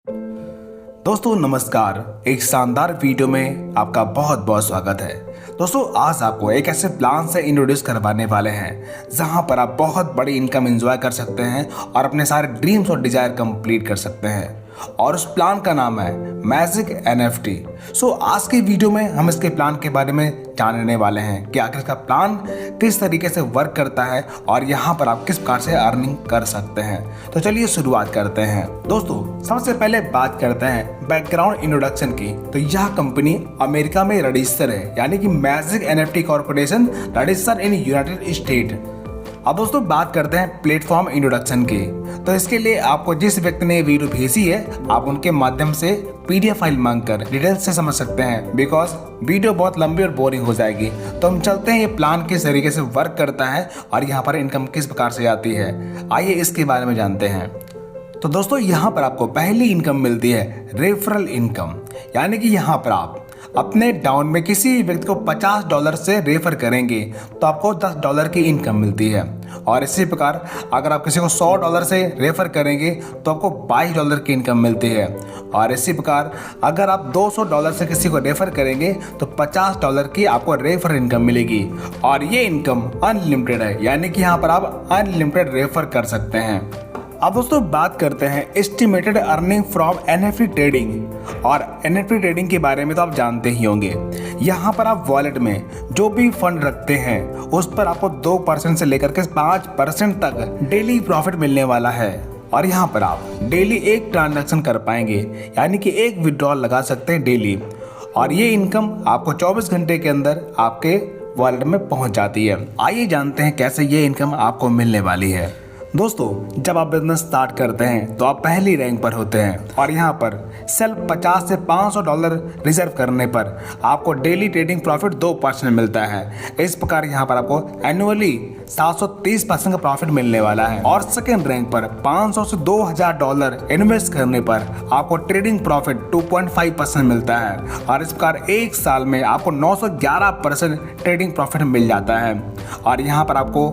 दोस्तों नमस्कार। एक शानदार वीडियो में आपका बहुत बहुत स्वागत है। दोस्तों आज आपको एक ऐसे प्लान से इंट्रोड्यूस करवाने वाले हैं जहां पर आप बहुत बड़ी इनकम एंजॉय कर सकते हैं और अपने सारे ड्रीम्स और डिजायर कंप्लीट कर सकते हैं, और उस प्लान का नाम है मैजिक NFT। आज की वीडियो में हम इसके प्लान के बारे में जानने वाले हैं कि आखिर इसका प्लान किस तरीके से वर्क करता है और यहाँ पर आप किस प्रकार से अर्निंग कर सकते हैं। तो चलिए शुरुआत करते हैं। दोस्तों सबसे पहले बात करते हैं बैकग्राउंड इंट्रोडक्शन की। तो यह कंपनी अमेरिका में रजिस्टर है, यानी कि magic NFT corporation register in United state. अब दोस्तों बात करते हैं प्लेटफॉर्म इंट्रोडक्शन की। तो इसके लिए आपको जिस व्यक्ति ने वीडियो भेजी है आप उनके माध्यम से PDF फाइल मांगकर डिटेल्स से समझ सकते हैं, बिकॉज वीडियो बहुत लंबी और बोरिंग हो जाएगी। तो हम चलते हैं ये प्लान किस तरीके से वर्क करता है और यहाँ पर इनकम किस प्रकार से आती है, आइए इसके बारे में जानते हैं। तो दोस्तों यहाँ पर आपको पहली इनकम मिलती है रेफरल इनकम, यानी कि यहाँ पर आप अपने डाउन में किसी व्यक्ति को $50 से रेफर करेंगे तो आपको $10 की इनकम मिलती है। और इसी प्रकार अगर आप किसी को $100 से रेफर करेंगे तो आपको $22 की इनकम मिलती है। और इसी प्रकार अगर आप $200 से किसी को रेफर करेंगे तो $50 की आपको रेफर इनकम मिलेगी। और ये इनकम अनलिमिटेड है, यानी कि यहाँ पर आप अनलिमिटेड रेफर कर सकते हैं। अब दोस्तों बात करते हैं estimated earning from NFT trading. और NFT ट्रेडिंग के बारे में तो आप जानते ही होंगे। यहाँ पर आप वॉलेट में जो भी फंड रखते हैं उस पर आपको 2% से लेकर के 5% तक डेली प्रॉफिट मिलने वाला है। और यहाँ पर आप डेली एक ट्रांजैक्शन कर पाएंगे, यानी कि एक विड्रॉल लगा सकते हैं डेली। और ये इनकम आपको 24 घंटे के अंदर आपके वॉलेट में पहुँच जाती है। आइए जानते हैं कैसे ये इनकम आपको मिलने वाली है। दोस्तों जब आप बिजनेस स्टार्ट करते हैं तो आप पहली रैंक पर होते हैं और यहाँ पर सेल्फ $50 से $500 रिजर्व करने पर आपको डेली ट्रेडिंग प्रॉफिट 2% मिलता है। इस प्रकार यहाँ पर आपको एनुअली 730% का प्रॉफिट मिलने वाला है। और सेकेंड रैंक पर $500 से $2000 इन्वेस्ट करने पर आपको ट्रेडिंग प्रॉफिट 2.5% मिलता है। और इस प्रकार एक साल में आपको 911% ट्रेडिंग प्रॉफिट मिल जाता है। और यहाँ पर आपको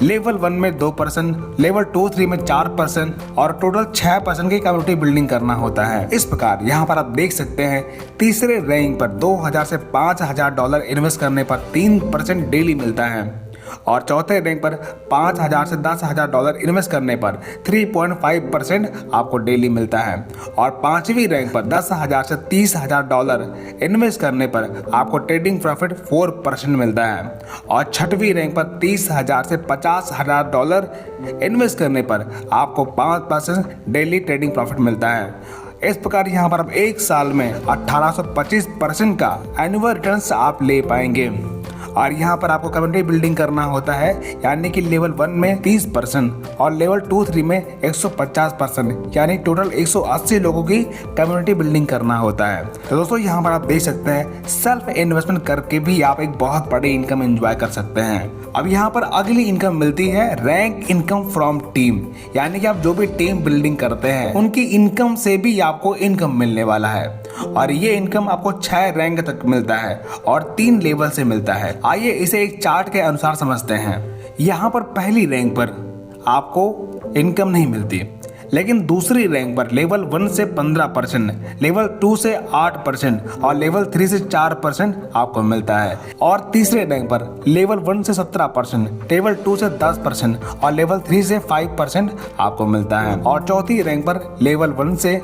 लेवल 1 में 2%, लेवल 2, 3 में 4% और टोटल 6% की कम्युनिटी बिल्डिंग करना होता है। इस प्रकार यहाँ पर आप देख सकते हैं तीसरे रैंक पर $2000 से $5000 इन्वेस्ट करने पर 3% डेली मिलता है। और चौथे रैंक पर $5000 से $10000 इन्वेस्ट करने पर 3.5% आपको डेली मिलता है। और पांचवी रैंक पर $10000 से $30000 इन्वेस्ट करने पर आपको ट्रेडिंग प्रॉफिट 4% मिलता है। और छठवीं रैंक पर $30000 से $50000 इन्वेस्ट करने पर आपको 5% डेली ट्रेडिंग प्रॉफिट मिलता है। इस प्रकार यहाँ पर आप एक साल में 1825% का एनुअल रिटर्न्स आप ले पाएंगे। और यहाँ पर आपको कम्युनिटी बिल्डिंग करना होता है, यानी कि लेवल 1 में 30% और लेवल 2, 3 में 150%, यानी टोटल 180 लोगों की कम्युनिटी बिल्डिंग करना होता है। तो दोस्तों यहाँ पर आप देख सकते हैं सेल्फ इन्वेस्टमेंट करके भी आप एक बहुत बड़ी इनकम एंजॉय कर सकते हैं। अब यहाँ पर अगली इनकम मिलती है रैंक इनकम फ्रॉम टीम, यानी कि आप जो भी टीम बिल्डिंग करते हैं उनकी इनकम से भी आपको इनकम मिलने वाला है। और ये इनकम आपको 6 रैंक तक मिलता है और 3 लेवल से मिलता है। आइए इसे एक चार्ट के अनुसार समझते हैं। यहाँ पर पहली रैंक पर आपको इनकम नहीं मिलती, लेकिन दूसरी रैंक पर लेवल 1 से 15%, लेवल 2 से 8% और लेवल 3 से 4% आपको मिलता है। और तीसरे रैंक पर लेवल 1 से 17%, लेवल 2 से 10% और लेवल 3 से 5% आपको मिलता है। और चौथी रैंक पर लेवल 1 से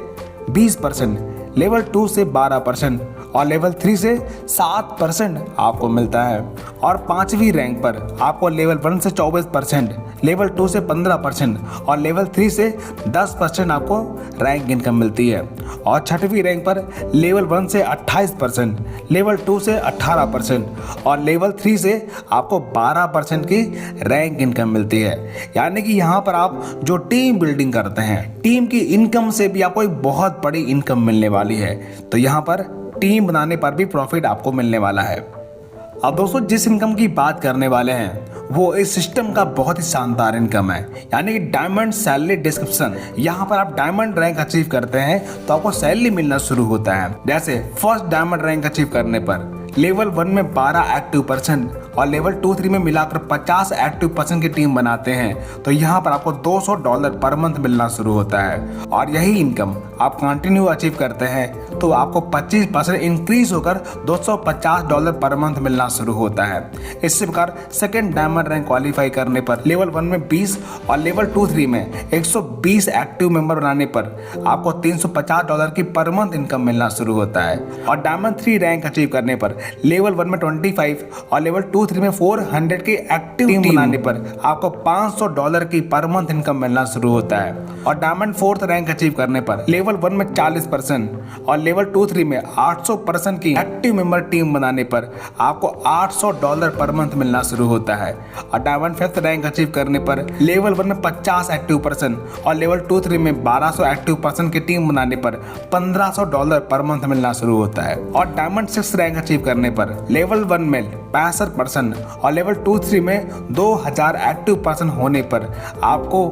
20%, लेवल 2 से 12% और लेवल 3 से 7% आपको मिलता है। और पांचवी रैंक पर आपको लेवल 1 से 24%, लेवल 2 से 15% और लेवल 3 से 10% आपको रैंक इनकम मिलती है। और छठवीं रैंक पर लेवल 1 से 28%, लेवल 2 से 18% और लेवल 3 से आपको 12% की रैंक इनकम मिलती है। यानी कि यहाँ पर आप जो टीम बिल्डिंग करते हैं, टीम की इनकम से भी आपको एक बहुत बड़ी इनकम मिलने वाली है। तो यहाँ पर टीम बनाने पर भी प्रॉफिट आपको मिलने वाला है। अब दोस्तों जिस इनकम की बात करने वाले हैं वो इस सिस्टम का बहुत ही शानदार इनकम है, यानी कि डायमंड सैलरी डिस्क्रिप्शन। यहाँ पर आप डायमंड रैंक अचीव करते हैं तो आपको सैलरी मिलना शुरू होता है। जैसे फर्स्ट डायमंड रैंक अचीव करने पर लेवल 1 में 12 एक्टिव पर्सन और लेवल 2-3 में मिलाकर 50 एक्टिव पर्सन की टीम बनाते हैं तो यहाँ पर आपको $200 पर मंथ मिलना शुरू होता है। और यही इनकम आप कंटिन्यू अचीव करते हैं तो आपको 25% इंक्रीज होकर $250 पर मंथ मिलना शुरू होता है। इसी प्रकार सेकंड डायमंड रैंक क्वालिफाई करने पर लेवल 1 में 20 और लेवल 2-3 में 120 एक्टिव मेंबर बनाने पर आपको $350 की पर मंथ इनकम मिलना शुरू होता है। और डायमंड 3 रैंक अचीव करने पर लेवल 1 में 25 और लेवल 2-3 में 400 की एक्टिव टीम बनाने पर आपको $500 की पर मंथ इनकम मिलना शुरू होता है। और डायमंड 4th रैंक अचीव करने पर लेवल 1 में 40% और लेवल 2-3 में 800% की एक्टिव मेंबर टीम बनाने पर आपको $800 पर मंथ मिलना शुरू होता है। और डायमंड 5th रैंक अचीव करने पर लेवल 1 में 50 एक्टिव पर्सन और लेवल 2-3 में 1200 एक्टिव पर्सन की टीम बनाने पर $1500 पर मंथ मिलना शुरू होता है। और डायमंड 6th रैंक अचीव करने पर लेवल 1 में 65% और लेवल 2-3 में 2000 एक्टिव पर्सन होने पर आपको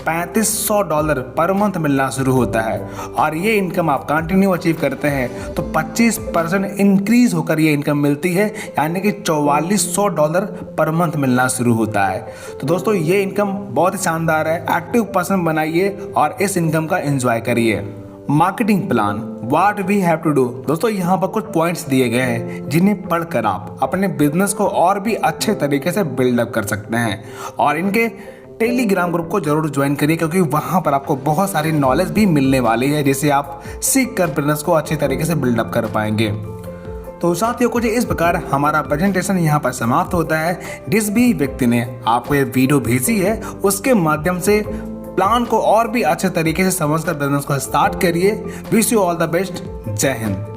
$3500 पर मंथ मिलना शुरू होता है। और ये इनकम आप कंटिन्यू अचीव करते हैं तो 25% इंक्रीज होकर ये इनकम मिलती है, यानी कि $4400 पर मंथ मिलना शुरू होता है। तो दोस्तों ये इनकम बहुत ही शानदार है। एक्टिव पर्सन बनाइए और इस इनकम का एंजॉय करिए। Marketing plan what we have to do. दोस्तों यहाँ पर कुछ पॉइंट्स दिए गए हैं जिन्हें पढ़कर आप अपने बिजनेस को और भी अच्छे तरीके से बिल्डअप कर सकते हैं। और इनके टेलीग्राम ग्रुप को जरूर ज्वाइन करिए क्योंकि वहाँ पर आपको बहुत सारी नॉलेज भी मिलने वाली है जिसे आप सीख कर बिजनेस को अच्छे तरीके से बिल्डअप कर पाएंगे। तो साथियों कुछ इस प्रकार हमारा प्रेजेंटेशन यहाँ पर समाप्त होता है। जिस भी व्यक्ति ने आपको ये वीडियो भेजी है उसके माध्यम से प्लान को और भी अच्छे तरीके से समझकर बिजनेस को स्टार्ट करिए। Wish you all the best. जय हिंद।